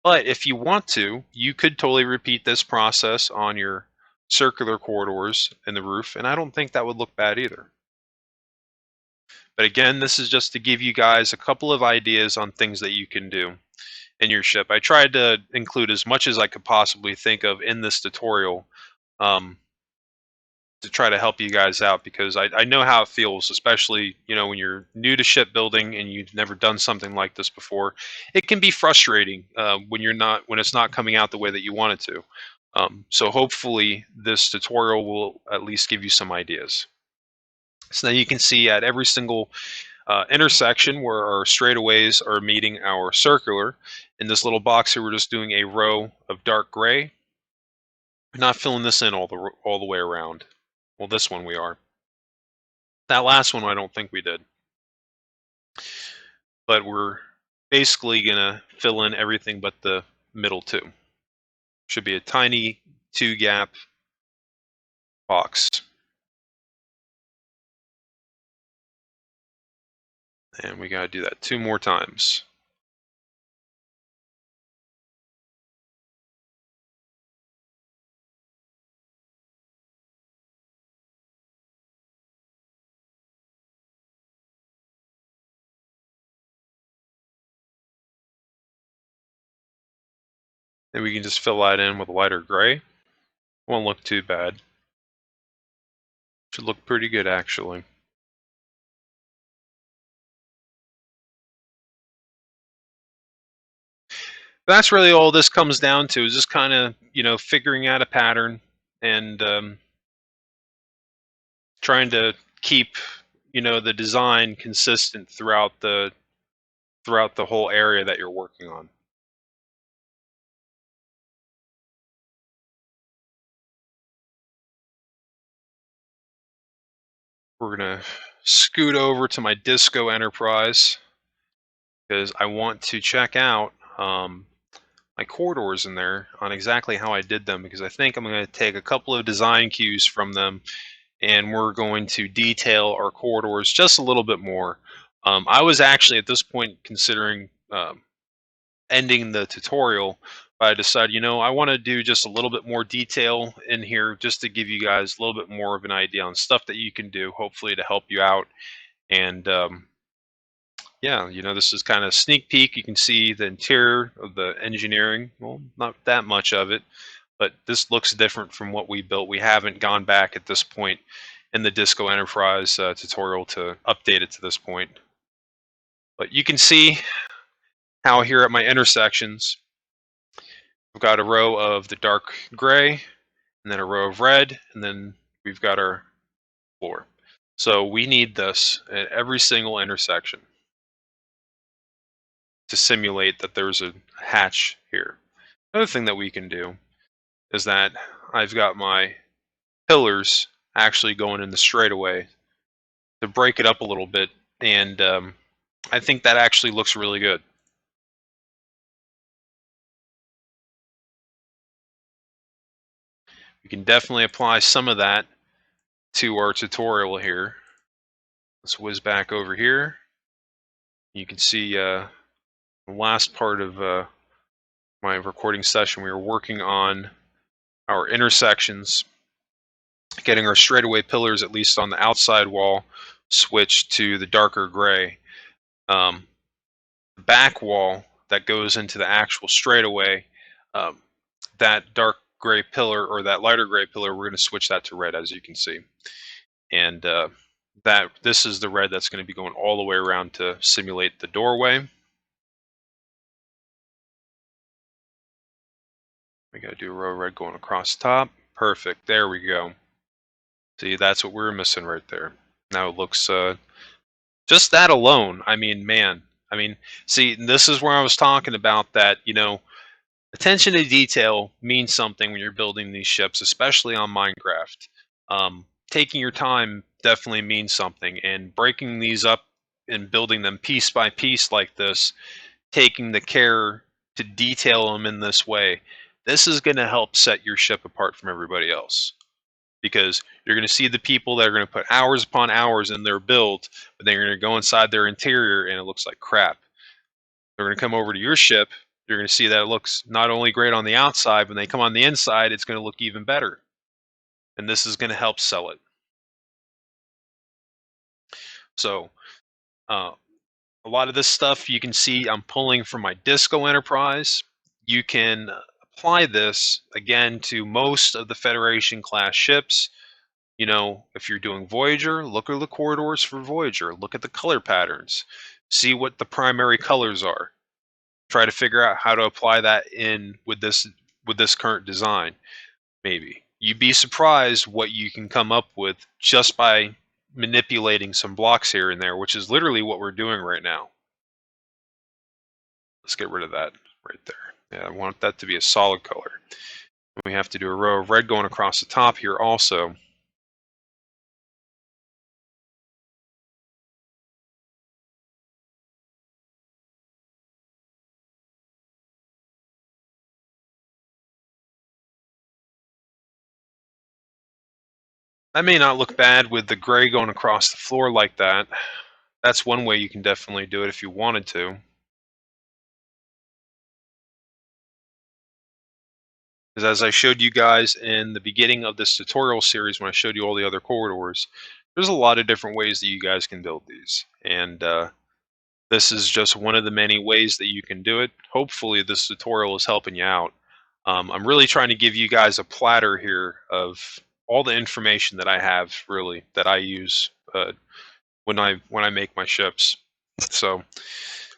but if you want to, you could totally repeat this process on your circular corridors in the roof, and I don't think that would look bad either. But again, this is just to give you guys a couple of ideas on things that you can do in your ship. I tried to include as much as I could possibly think of in this tutorial to try to help you guys out, because I know how it feels, especially when you're new to shipbuilding and you've never done something like this before. It can be frustrating when it's not coming out the way that you want it to. So hopefully this tutorial will at least give you some ideas. So now you can see at every single intersection where our straightaways are meeting our circular. In this little box here, we're just doing a row of dark gray. We're not filling this in all the way around. Well, this one we are. That last one I don't think we did. But we're basically going to fill in everything but the middle 2. Should be a tiny 2-gap box. And we got to do that 2 more times. And we can just fill that in with lighter gray. Won't look too bad. Should look pretty good, actually. That's really all this comes down to, is just kind of, figuring out a pattern and trying to keep, the design consistent throughout the whole area that you're working on. We're going to scoot over to my Disco Enterprise because I want to check out my corridors in there on exactly how I did them, because I think I'm going to take a couple of design cues from them and we're going to detail our corridors just a little bit more. I was actually at this point considering ending the tutorial, but I decided, I want to do just a little bit more detail in here just to give you guys a little bit more of an idea on stuff that you can do, hopefully to help you out. And yeah, this is kind of a sneak peek. You can see the interior of the engineering. Well, not that much of it, but this looks different from what we built. We haven't gone back at this point in the Disco Enterprise tutorial to update it to this point. But you can see how here at my intersections, we've got a row of the dark gray, and then a row of red, and then we've got our floor. So we need this at every single intersection to simulate that there's a hatch here. Another thing that we can do is that I've got my pillars actually going in the straightaway to break it up a little bit, and I think that actually looks really good. We can definitely apply some of that to our tutorial here. Let's whiz back over here. You can see the last part of my recording session, we were working on our intersections, getting our straightaway pillars, at least on the outside wall, switched to the darker gray. The back wall that goes into the actual straightaway, that dark gray pillar or that lighter gray pillar, we're going to switch that to red, as you can see. And this is the red that's going to be going all the way around to simulate the doorway. We got to do a row of red going across the top. Perfect. There we go. See, that's what we were missing right there. Now it looks, just that alone, I mean, man. I mean, see, this is where I was talking about that, attention to detail means something when you're building these ships, especially on Minecraft. Taking your time definitely means something, and breaking these up and building them piece by piece like this, taking the care to detail them in this way, this is going to help set your ship apart from everybody else. Because you're going to see the people that are going to put hours upon hours in their build, but then you're going to go inside their interior and it looks like crap. They're going to come over to your ship, you're going to see that it looks not only great on the outside, when they come on the inside, it's going to look even better. And this is going to help sell it. So a lot of this stuff you can see I'm pulling from my Disco Enterprise. You can apply this again to most of the Federation class ships. If you're doing Voyager, look at the corridors for Voyager. Look at the color patterns. See what the primary colors are. Try to figure out how to apply that in with this current design. Maybe. You'd be surprised what you can come up with just by manipulating some blocks here and there, which is literally what we're doing right now. Let's get rid of that right there. Yeah, I want that to be a solid color. We have to do a row of red going across the top here also. That may not look bad with the gray going across the floor like that. That's one way you can definitely do it if you wanted to. Because as I showed you guys in the beginning of this tutorial series, when I showed you all the other corridors, there's a lot of different ways that you guys can build these. And this is just one of the many ways that you can do it. Hopefully this tutorial is helping you out. I'm really trying to give you guys a platter here of all the information that I have, really, that I use when I make my ships. So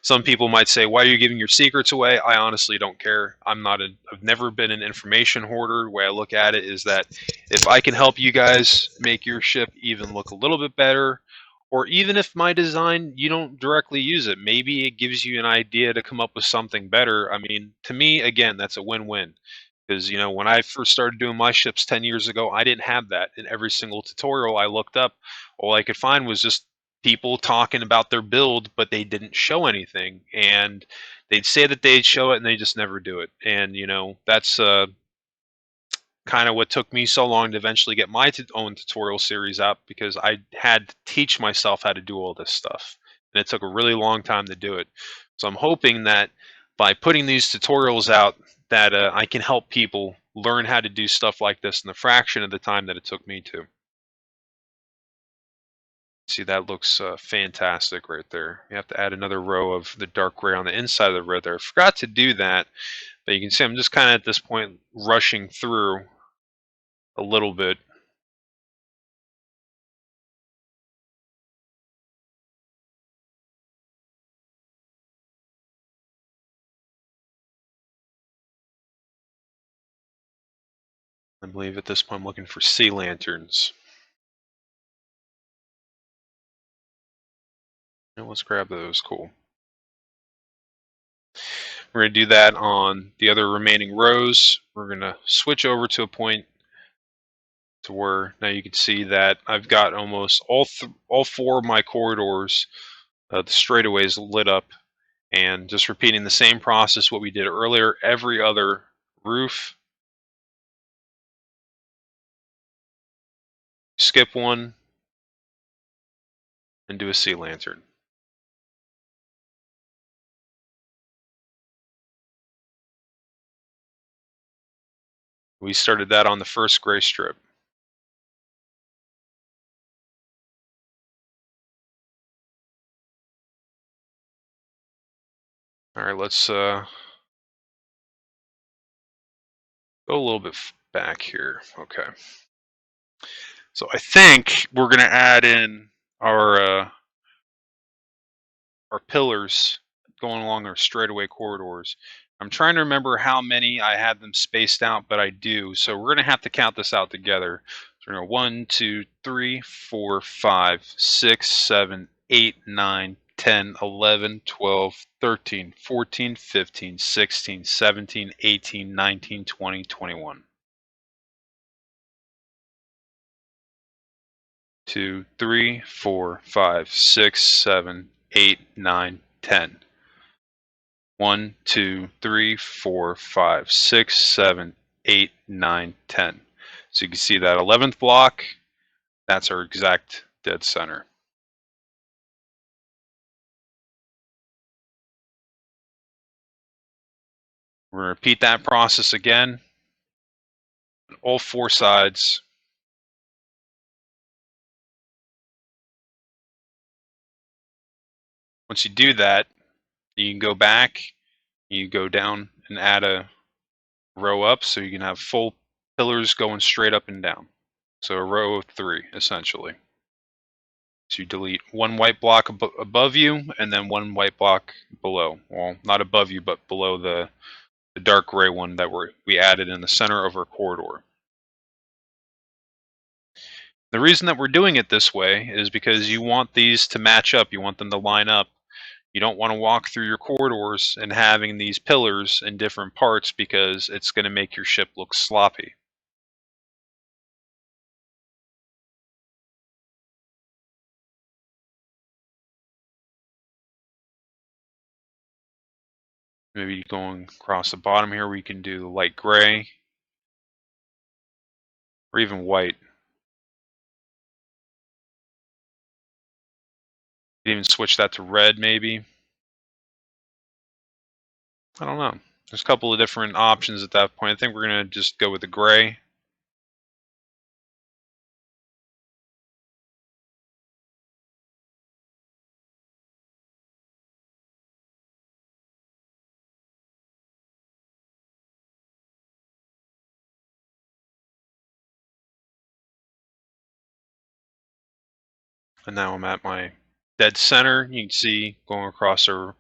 some people might say, why are you giving your secrets away? I honestly don't care. I've never been an information hoarder. The way I look at it is that if I can help you guys make your ship even look a little bit better, or even if my design, you don't directly use it, maybe it gives you an idea to come up with something better. I mean, to me, again, that's a win-win. Because, when I first started doing my ships 10 years ago, I didn't have that. In every single tutorial I looked up, all I could find was just people talking about their build, but they didn't show anything. And they'd say that they'd show it, and they just never do it. And, that's kind of what took me so long to eventually get my own tutorial series up, because I had to teach myself how to do all this stuff. and it took a really long time to do it. So I'm hoping that by putting these tutorials out that I can help people learn how to do stuff like this in the fraction of the time that it took me to. See, that looks fantastic right there. You have to add another row of the dark gray on the inside of the row there. I forgot to do that, but you can see I'm just kind of at this point rushing through a little bit. I believe at this point I'm looking for sea lanterns. And let's grab those. Cool. We're going to do that on the other remaining rows. We're going to switch over to a point to where now you can see that I've got almost all four of my corridors, the straightaways lit up, and just repeating the same process what we did earlier. Every other roof, skip one, and do a sea lantern. We started that on the first gray strip. All right, let's go a little bit back here. Okay. So I think we're going to add in our pillars going along our straightaway corridors. I'm trying to remember how many I had them spaced out, but I do. So we're going to have to count this out together. So we're going to 1, 2, 3, 4, 5, 6, 7, 8, 9, 10, 11, 12, 13, 14, 15, 16, 17, 18, 19, 20, 21. 2, 3, 4, 5, 6, 7, 8, 9, 10. 1, 2, 3, 4, 5, 6, 7, 8, 9, 10. So you can see that 11th block, that's our exact dead center. We're going to repeat that process again on all four sides. Once you do that, you can go back, you go down and add a row up so you can have full pillars going straight up and down. So a row of 3, essentially. So you delete one white block above you and then one white block below. Well, not above you, but below the dark gray one that we added in the center of our corridor. The reason that we're doing it this way is because you want these to match up. You want them to line up. You don't want to walk through your corridors and having these pillars in different parts because it's going to make your ship look sloppy. Maybe going across the bottom here, we can do light gray or even white. Even switch that to red, maybe. I don't know. There's a couple of different options at that point. I think we're going to just go with the gray. And now I'm at my dead center. You can see going across our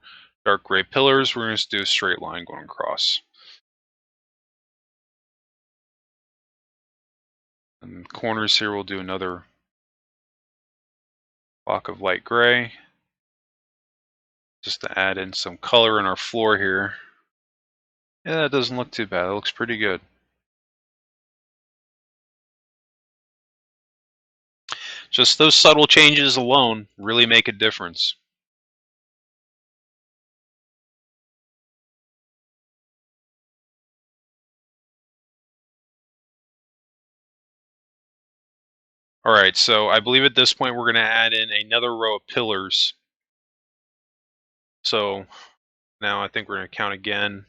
dark gray pillars, we're going to do a straight line going across. And corners here, we'll do another block of light gray, just to add in some color in our floor here. Yeah, that doesn't look too bad. It looks pretty good. Just those subtle changes alone really make a difference. All right, so I believe at this point we're going to add in another row of pillars. So now I think we're going to count again.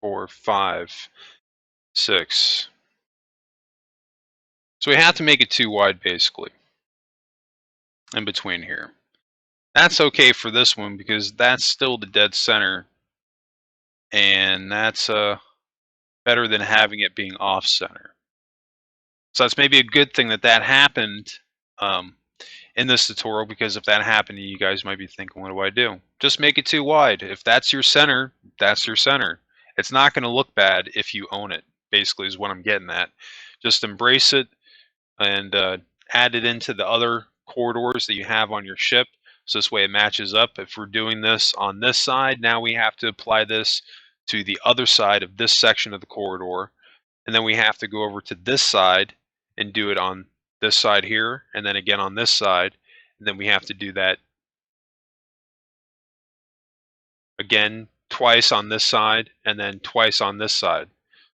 4, 5, 6. So we have to make it too wide basically in between here. That's okay for this one because that's still the dead center, and that's better than having it being off center. So that's maybe a good thing that that happened um, in this tutorial, because if that happened, you guys might be thinking, what do I do? Just make it too wide. If that's your center, that's your center. It's not going to look bad if you own it, basically is what I'm getting at. Just embrace it and add it into the other corridors that you have on your ship. So this way it matches up. If we're doing this on this side, now we have to apply this to the other side of this section of the corridor. And then we have to go over to this side and do it on this side here, and then again on this side. And then we have to do that again twice on this side and then twice on this side.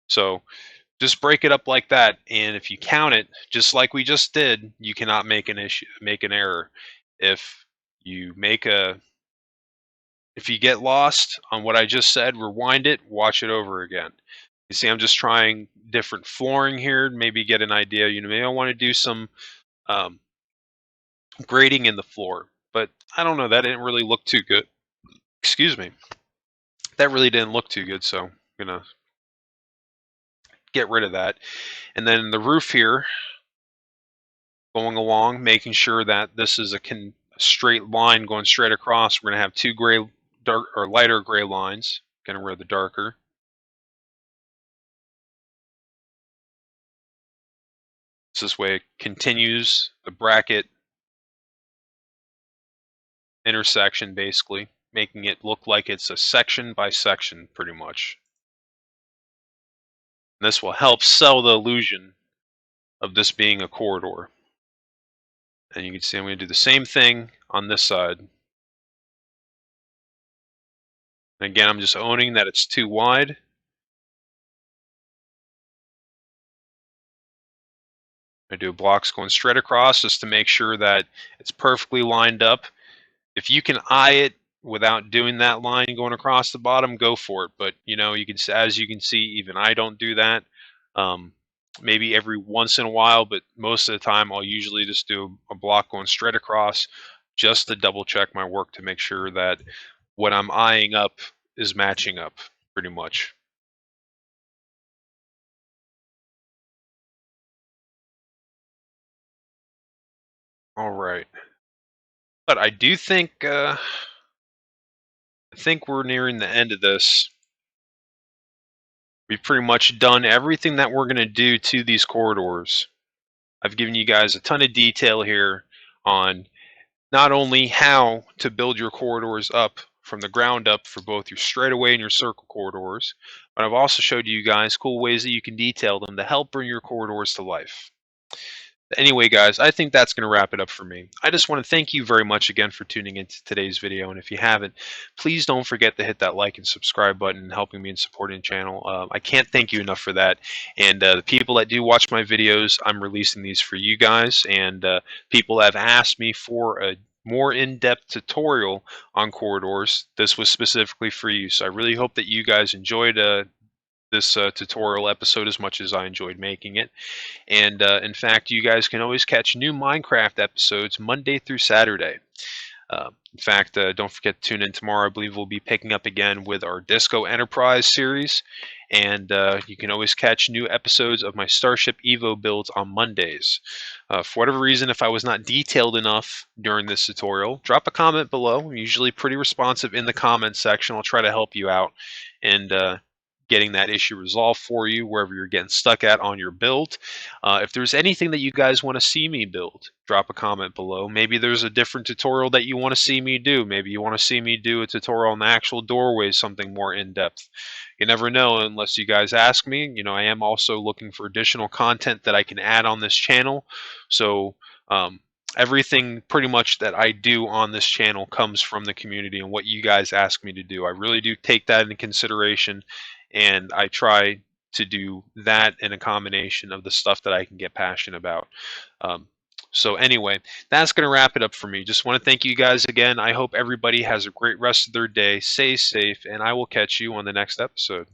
So just break it up like that, and if you count it just like we just did, you cannot make an error. If you get lost on what I just said, rewind it, watch it over again. You see, I'm just trying different flooring here, maybe get an idea. Maybe I want to do some grading in the floor, but I don't know, that didn't really look too good. Excuse me. That really didn't look too good, so I'm gonna get rid of that. And then the roof here, going along, making sure that this is a straight line going straight across. We're going to have two gray, dark or lighter gray lines. Getting rid of the darker. So this way it continues the bracket intersection, basically, making it look like it's a section by section, pretty much. And this will help sell the illusion of this being a corridor. And you can see I'm going to do the same thing on this side. And again, I'm just owning that it's too wide. I do blocks going straight across just to make sure that it's perfectly lined up. If you can eye it without doing that line going across the bottom, go for it. But you can, as you can see, even I don't do that. Maybe every once in a while, but most of the time I'll usually just do a block going straight across just to double check my work to make sure that what I'm eyeing up is matching up pretty much. All right. But I do think we're nearing the end of this. We've pretty much done everything that we're going to do to these corridors. I've given you guys a ton of detail here on not only how to build your corridors up from the ground up for both your straightaway and your circle corridors, but I've also showed you guys cool ways that you can detail them to help bring your corridors to life. Anyway, guys, I think that's going to wrap it up for me. I just want to thank you very much again for tuning into today's video. And if you haven't, please don't forget to hit that like and subscribe button and helping me in supporting the channel. I can't thank you enough for that. And the people that do watch my videos, I'm releasing these for you guys. And people have asked me for a more in-depth tutorial on corridors. This was specifically for you. So I really hope that you guys enjoyed this tutorial episode as much as I enjoyed making it. And in fact, you guys can always catch new Minecraft episodes Monday through Saturday. In fact, don't forget to tune in tomorrow. I believe we'll be picking up again with our Disco Enterprise series. And you can always catch new episodes of my Starship Evo builds on Mondays. For whatever reason, if I was not detailed enough during this tutorial, drop a comment below. I'm usually pretty responsive in the comments section. I'll try to help you out and getting that issue resolved for you wherever you're getting stuck at on your build. If there's anything that you guys want to see me build, drop a comment below. Maybe there's a different tutorial that you want to see me do. Maybe you want to see me do a tutorial on the actual doorway, something more in-depth. You never know unless you guys ask me. I am also looking for additional content that I can add on this channel. So everything pretty much that I do on this channel comes from the community and what you guys ask me to do. I really do take that into consideration, and I try to do that in a combination of the stuff that I can get passionate about. Um, so anyway, that's going to wrap it up for me. Just want to thank you guys again. I hope everybody has a great rest of their day. Stay safe, and I will catch you on the next episode.